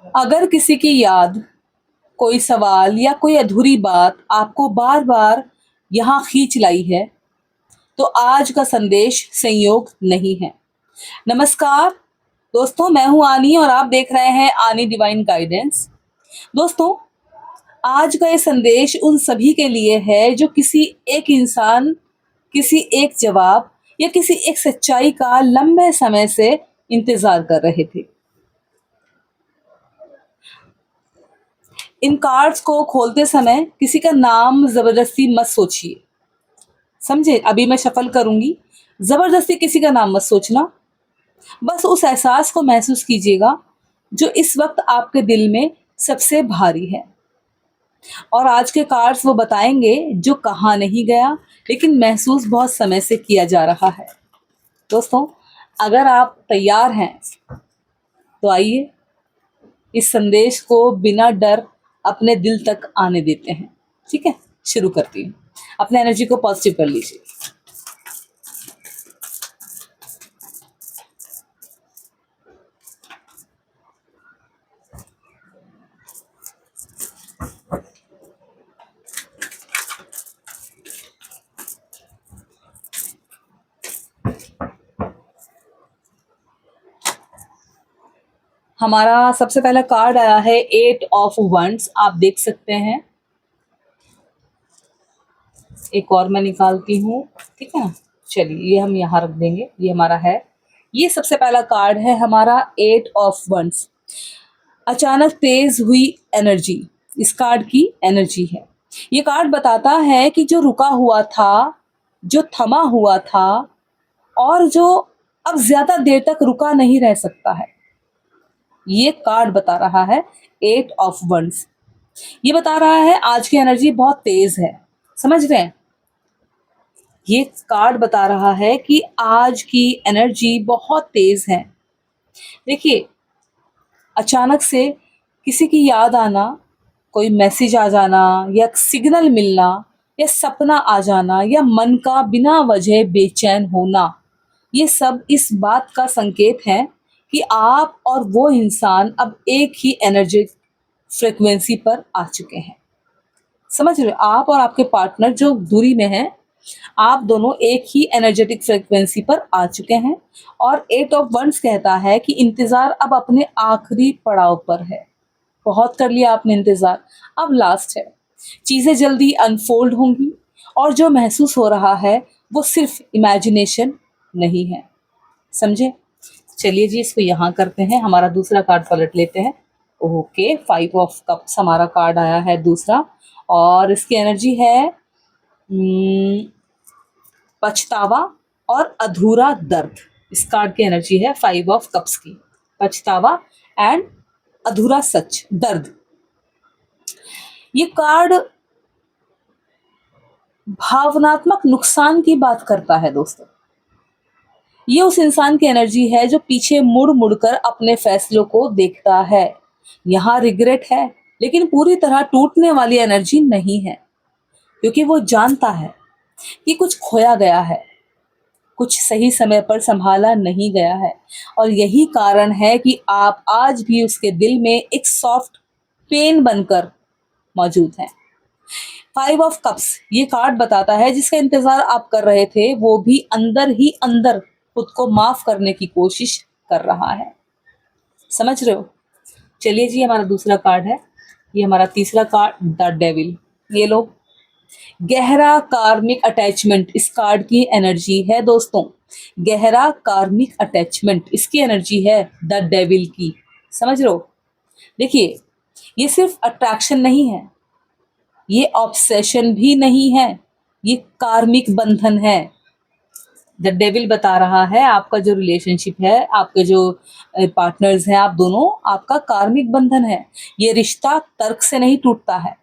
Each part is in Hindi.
अगर किसी की याद, कोई सवाल या कोई अधूरी बात आपको बार बार यहाँ खींच लाई है, तो आज का संदेश संयोग नहीं है। नमस्कार दोस्तों, मैं हूँ आनी और आप देख रहे हैं आनी डिवाइन गाइडेंस। दोस्तों, आज का ये संदेश उन सभी के लिए है जो किसी एक इंसान, किसी एक जवाब या किसी एक सच्चाई का लंबे समय से इंतजार कर रहे थे। इन कार्ड्स को खोलते समय किसी का नाम जबरदस्ती मत सोचिए, समझे? अभी मैं शफल करूंगी, जबरदस्ती किसी का नाम मत सोचना। बस उस एहसास को महसूस कीजिएगा जो इस वक्त आपके दिल में सबसे भारी है। और आज के कार्ड्स वो बताएंगे जो कहा नहीं गया, लेकिन महसूस बहुत समय से किया जा रहा है। दोस्तों, अगर आप तैयार हैं तो आइए इस संदेश को बिना डर अपने दिल तक आने देते हैं। ठीक है, शुरू करती हूँ। अपने एनर्जी को पॉजिटिव कर लीजिए। हमारा सबसे पहला कार्ड आया है 8 ऑफ वंड्स, आप देख सकते हैं। एक और मैं निकालती हूँ, ठीक है ना। चलिए, ये हम यहाँ रख देंगे, ये हमारा है। ये सबसे पहला कार्ड है हमारा 8 ऑफ वंड्स। अचानक तेज हुई एनर्जी, इस कार्ड की एनर्जी है। ये कार्ड बताता है कि जो रुका हुआ था, जो थमा हुआ था और जो अब ज्यादा देर तक रुका नहीं रह सकता है, ये कार्ड बता रहा है 8 ऑफ वंड्स। ये बता रहा है आज की एनर्जी बहुत तेज है, समझ रहे हैं? ये कार्ड बता रहा है कि आज की एनर्जी बहुत तेज है। देखिए, अचानक से किसी की याद आना, कोई मैसेज आ जाना या सिग्नल मिलना या सपना आ जाना या मन का बिना वजह बेचैन होना, ये सब इस बात का संकेत है कि आप और वो इंसान अब एक ही एनर्जी फ्रिक्वेंसी पर आ चुके हैं। समझ रहे हो? आप और आपके पार्टनर जो दूरी में हैं, आप दोनों एक ही एनर्जेटिक फ्रिक्वेंसी पर आ चुके हैं। और 8 ऑफ वंड्स कहता है कि इंतजार अब अपने आखिरी पड़ाव पर है। बहुत कर लिया आपने इंतजार, अब लास्ट है। चीजें जल्दी अनफोल्ड होंगी और जो महसूस हो रहा है वो सिर्फ इमेजिनेशन नहीं है, समझे? चलिए जी, इसको यहाँ करते हैं। हमारा दूसरा कार्ड पलट लेते हैं। ओके, 5 ऑफ कप्स हमारा कार्ड आया है दूसरा, और इसकी एनर्जी है पछतावा और अधूरा दर्द। इस कार्ड की एनर्जी है 5 ऑफ कप्स की, पछतावा एंड अधूरा सच, दर्द। ये कार्ड भावनात्मक नुकसान की बात करता है दोस्तों। ये उस इंसान की एनर्जी है जो पीछे मुड़ मुड़कर अपने फैसलों को देखता है। यहाँ रिग्रेट है, लेकिन पूरी तरह टूटने वाली एनर्जी नहीं है, क्योंकि वो जानता है कि कुछ खोया गया है, कुछ सही समय पर संभाला नहीं गया है। और यही कारण है कि आप आज भी उसके दिल में एक सॉफ्ट पेन बनकर मौजूद हैं। 5 ऑफ कप्स ये कार्ड बताता है जिसका इंतजार आप कर रहे थे, वो भी अंदर ही अंदर खुद को माफ करने की कोशिश कर रहा है। समझ रहे हो? चलिए जी, हमारा दूसरा कार्ड है, ये हमारा तीसरा कार्ड, द डेविल। ये लो, गहरा कार्मिक अटैचमेंट इस कार्ड की एनर्जी है दोस्तों। गहरा कार्मिक अटैचमेंट इसकी एनर्जी है द डेविल की। समझ रहे हो? देखिए, ये सिर्फ अट्रैक्शन नहीं है, ये ऑब्सेशन भी नहीं है, ये कार्मिक बंधन है। द डेविल बता रहा है आपका जो रिलेशनशिप है, आपके जो पार्टनर्स हैं, आप दोनों, आपका कार्मिक बंधन है। ये रिश्ता तर्क से नहीं टूटता है,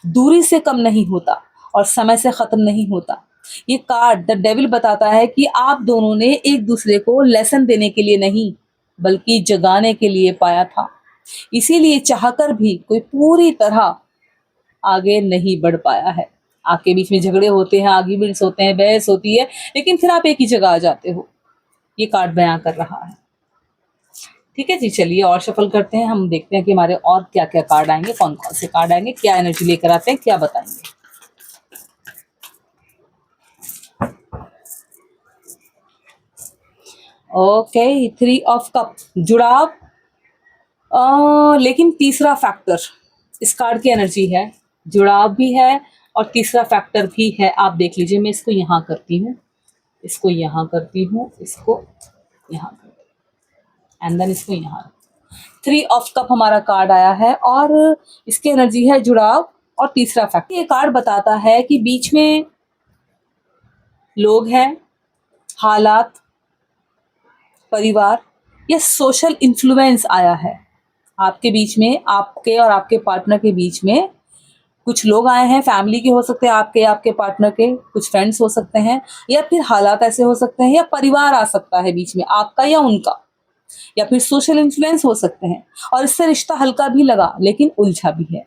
दूरी से कम नहीं होता और समय से खत्म नहीं होता। ये कार्ड द डेविल बताता है कि आप दोनों ने एक दूसरे को लेसन देने के लिए नहीं, बल्कि जगाने के लिए पाया था। इसीलिए चाहकर भी कोई पूरी तरह आगे नहीं बढ़ पाया है। आपके बीच में झगड़े होते हैं, आर्ग्यूमेंट्स होते हैं, बहस होती है, लेकिन फिर आप एक ही जगह आ जाते हो। ये कार्ड बयां कर रहा है। ठीक है जी, चलिए और शफल करते हैं, हम देखते हैं कि हमारे और क्या क्या कार्ड आएंगे, कौन कौन से कार्ड आएंगे, क्या एनर्जी लेकर आते हैं, क्या बताएंगे। ओके, 3 ऑफ कप, जुड़ाव, लेकिन तीसरा फैक्टर इस कार्ड की एनर्जी है, जुड़ाव भी है और तीसरा फैक्टर भी है। आप देख लीजिए, मैं इसको यहाँ करती हूँ, इसको यहाँ करती हूँ, इसको यहाँ करती हूँ, एंड देन इसको यहाँ। 3 ऑफ कप हमारा कार्ड आया है और इसकी एनर्जी है जुड़ाव और तीसरा फैक्टर। ये कार्ड बताता है कि बीच में लोग हैं, हालात, परिवार या सोशल इन्फ्लुएंस आया है आपके बीच में, आपके और आपके पार्टनर के बीच में कुछ लोग आए हैं, फैमिली के हो सकते हैं, आपके आपके पार्टनर के कुछ फ्रेंड्स हो सकते हैं, या फिर हालात ऐसे हो सकते हैं, या परिवार आ सकता है बीच में आपका या उनका, या फिर सोशल इन्फ्लुएंस हो सकते हैं, और इससे रिश्ता हल्का भी लगा लेकिन उलझा भी है।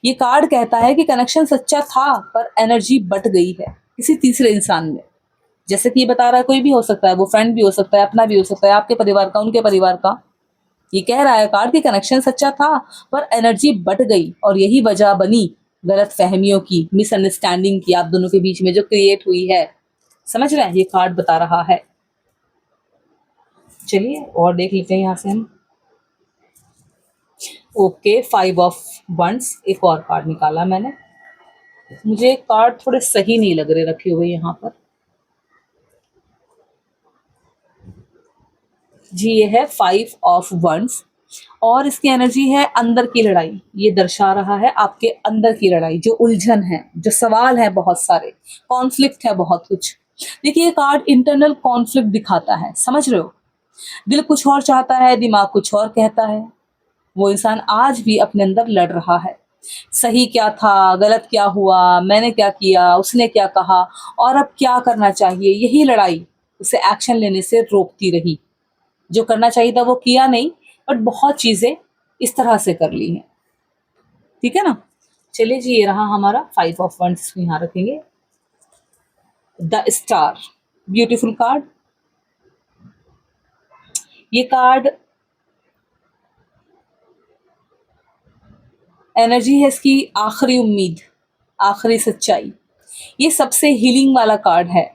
ये कार्ड कहता है कि कनेक्शन सच्चा था पर एनर्जी बट गई है किसी तीसरे इंसान में। जैसे कि ये बता रहा है, कोई भी हो सकता है, वो फ्रेंड भी हो सकता है, अपना भी हो सकता है, आपके परिवार का, उनके परिवार का। ये कह रहा है कार्ड कि कनेक्शन सच्चा था पर एनर्जी बट गई, और यही वजह बनी गलत फहमियों की, मिसअंडरस्टैंडिंग की, आप दोनों के बीच में जो क्रिएट हुई है। समझ रहे हैं, ये कार्ड बता रहा है। चलिए और देख लेते हैं यहाँ से हम। ओके, 5 ऑफ वंस, एक और कार्ड निकाला मैंने। मुझे कार्ड थोड़े सही नहीं लग रहे रखे हुए यहाँ पर। जी, ये है 5 ऑफ वंस और इसकी एनर्जी है अंदर की लड़ाई। ये दर्शा रहा है आपके अंदर की लड़ाई, जो उलझन है, जो सवाल है, बहुत सारे कॉन्फ्लिक्ट है, बहुत कुछ। देखिए, ये कार्ड इंटरनल कॉन्फ्लिक्ट दिखाता है, समझ रहे हो। दिल कुछ और चाहता है, दिमाग कुछ और कहता है। वो इंसान आज भी अपने अंदर लड़ रहा है, सही क्या था, गलत क्या हुआ, मैंने क्या किया, उसने क्या कहा, और अब क्या करना चाहिए। यही लड़ाई उसे एक्शन लेने से रोकती रही। जो करना चाहिए था वो किया नहीं, बट बहुत चीजें इस तरह से कर ली हैं। ठीक है ना। चलिए जी, ये रहा हमारा 5 ऑफ वंस, यहाँ रखेंगे। The star, beautiful card. ये कार्ड एनर्जी है इसकी आखिरी उम्मीद, आखिरी सच्चाई। ये सबसे हीलिंग वाला कार्ड है।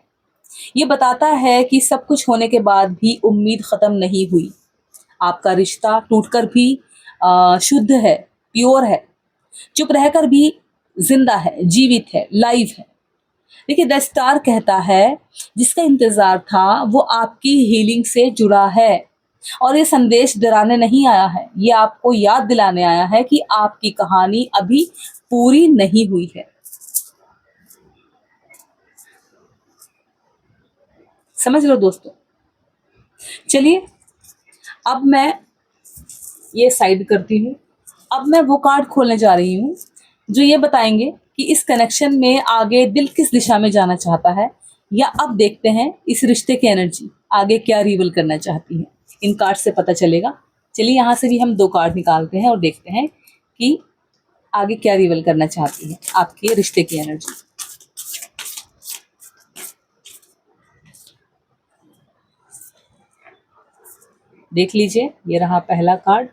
ये बताता है कि सब कुछ होने के बाद भी उम्मीद खत्म नहीं हुई। आपका रिश्ता टूटकर भी शुद्ध है, प्योर है, चुप रहकर भी जिंदा है, जीवित है, लाइव है। देखिए, द स्टार कहता है जिसका इंतजार था वो आपकी हीलिंग से जुड़ा है, और ये संदेश डराने नहीं आया है, ये आपको याद दिलाने आया है कि आपकी कहानी अभी पूरी नहीं हुई है। समझ लो दोस्तों। चलिए, अब मैं ये साइड करती हूँ। अब मैं वो कार्ड खोलने जा रही हूँ जो ये बताएंगे कि इस कनेक्शन में आगे दिल किस दिशा में जाना चाहता है, या अब देखते हैं इस रिश्ते की एनर्जी आगे क्या रिवील करना चाहती है। इन कार्ड से पता चलेगा। चलिए, यहाँ से भी हम 2 कार्ड निकालते हैं और देखते हैं कि आगे क्या रिवील करना चाहती है आपके रिश्ते की एनर्जी। देख लीजिए, ये रहा पहला कार्ड।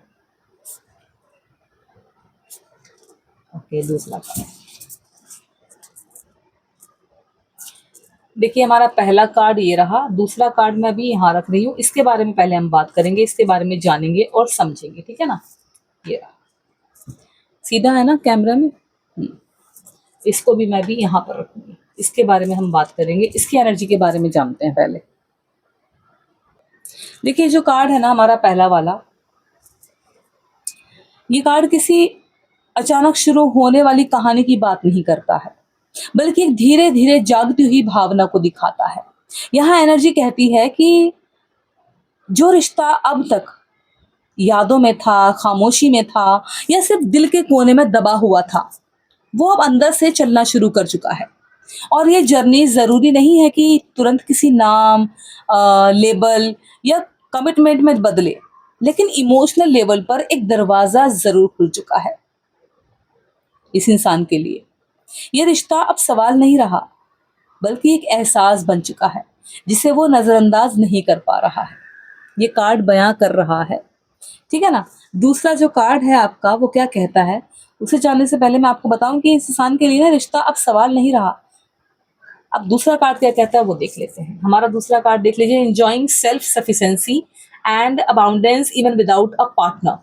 ओके, दूसरा कार्ड। देखिए, हमारा पहला कार्ड ये रहा, दूसरा कार्ड मैं भी यहाँ रख रही हूँ। इसके बारे में पहले हम बात करेंगे, इसके बारे में जानेंगे और समझेंगे, ठीक है ना। ये रहा, सीधा है ना कैमरा में। इसको भी मैं भी यहाँ पर रखूंगी। इसके बारे में हम बात करेंगे, इसकी एनर्जी के बारे में जानते हैं पहले। देखिए, जो कार्ड है ना हमारा पहला वाला, ये कार्ड किसी अचानक शुरू होने वाली कहानी की बात नहीं करता है, बल्कि एक धीरे धीरे जागती हुई भावना को दिखाता है। यहाँ एनर्जी कहती है कि जो रिश्ता अब तक यादों में था, खामोशी में था, या सिर्फ दिल के कोने में दबा हुआ था, वो अब अंदर से चलना शुरू कर चुका है। और ये जर्नी ज़रूरी नहीं है कि तुरंत किसी नाम, लेबल या कमिटमेंट में बदले, लेकिन इमोशनल लेवल पर एक दरवाज़ा ज़रूर खुल चुका है इस इंसान के लिए। ये रिश्ता अब सवाल नहीं रहा, बल्कि एक एहसास बन चुका है जिसे वो नज़रअंदाज नहीं कर पा रहा है। ये कार्ड बयां कर रहा है ठीक है ना। दूसरा जो कार्ड है आपका वो क्या कहता है, उसे जानने से पहले मैं आपको बताऊं कि इस इंसान के लिए ना रिश्ता अब सवाल नहीं रहा। अब दूसरा कार्ड क्या कहता है वो देख लेते हैं। हमारा दूसरा कार्ड देख लीजिए, enjoying self sufficiency and abundance even without a partner.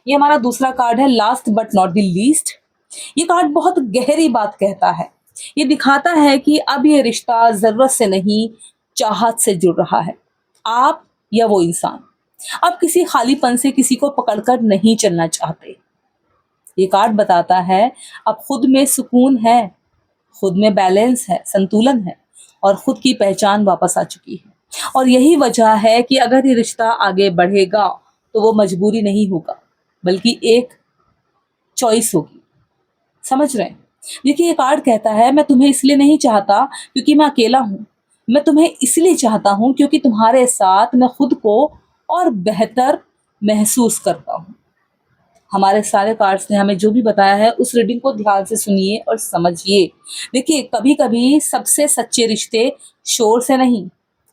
ये हमारा दूसरा कार्ड है, last but not the least. ये कार्ड बहुत गहरी बात कहता है। ये दिखाता है कि अब ये रिश्ता जरूरत से नहीं, चाहत से जुड़ रहा है। आप या वो इंसान अब किसी खालीपन से किसी को पकड़कर नहीं चलना चाहते। ये कार्ड बताता है अब खुद में सुकून है, खुद में बैलेंस है, संतुलन है और खुद की पहचान वापस आ चुकी है। और यही वजह है कि अगर ये रिश्ता आगे बढ़ेगा तो वो मजबूरी नहीं होगा, बल्कि एक चॉइस होगी। समझ रहे हैं। देखिए, ये कार्ड कहता है मैं तुम्हें इसलिए नहीं चाहता क्योंकि मैं अकेला हूँ, मैं तुम्हें इसलिए चाहता हूँ क्योंकि तुम्हारे साथ मैं खुद को और बेहतर महसूस करता हूँ। हमारे सारे कार्ड्स ने हमें जो भी बताया है उस रीडिंग को ध्यान से सुनिए और समझिए। देखिए, कभी कभी सबसे सच्चे रिश्ते शोर से नहीं,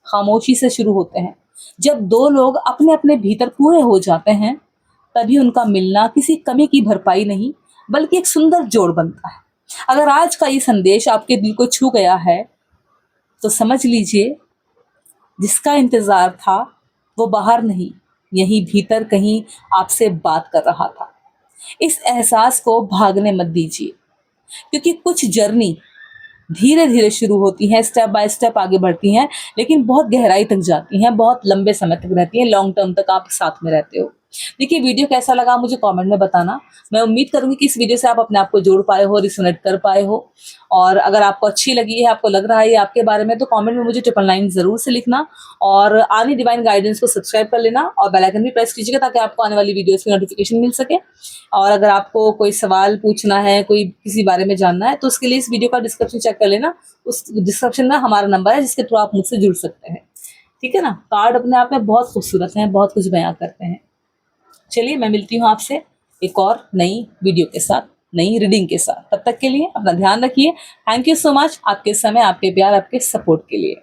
खामोशी से शुरू होते हैं। जब दो लोग अपने अपने भीतर पूरे हो जाते हैं तभी उनका मिलना किसी कमी की भरपाई नहीं, बल्कि एक सुंदर जोड़ बनता है। अगर आज का ये संदेश आपके दिल को छू गया है तो समझ लीजिए जिसका इंतजार था वो बाहर नहीं, यहीं भीतर कहीं आपसे बात कर रहा था। इस एहसास को भागने मत दीजिए, क्योंकि कुछ जर्नी धीरे धीरे शुरू होती हैं, स्टेप बाय स्टेप आगे बढ़ती हैं, लेकिन बहुत गहराई तक जाती हैं, बहुत लंबे समय तक रहती हैं, लॉन्ग टर्म तक आप साथ में रहते हो। देखिए, वीडियो कैसा लगा मुझे कमेंट में बताना। मैं उम्मीद करूंगी कि इस वीडियो से आप अपने आप को जोड़ पाए हो, रिसोनेट कर पाए हो। और अगर आपको अच्छी लगी है, आपको लग रहा है ये आपके बारे में, तो कमेंट में मुझे 999 जरूर से लिखना। और आनी डिवाइन गाइडेंस को सब्सक्राइब कर लेना और बेल आइकन भी प्रेस कीजिएगा ताकि आपको आने वाली वीडियोस की नोटिफिकेशन मिल सके। और अगर आपको कोई सवाल पूछना है, कोई किसी बारे में जानना है, तो उसके लिए इस वीडियो का डिस्क्रिप्शन चेक कर लेना। उस डिस्क्रिप्शन में हमारा नंबर है जिसके थ्रू आप मुझसे जुड़ सकते हैं। ठीक है ना। कार्ड अपने आप में बहुत खूबसूरत हैं, बहुत कुछ बयां करते हैं। चलिए, मैं मिलती हूँ आपसे एक और नई वीडियो के साथ, नई रीडिंग के साथ। तब तक के लिए अपना ध्यान रखिए। थैंक यू सो मच आपके समय, आपके प्यार, आपके सपोर्ट के लिए।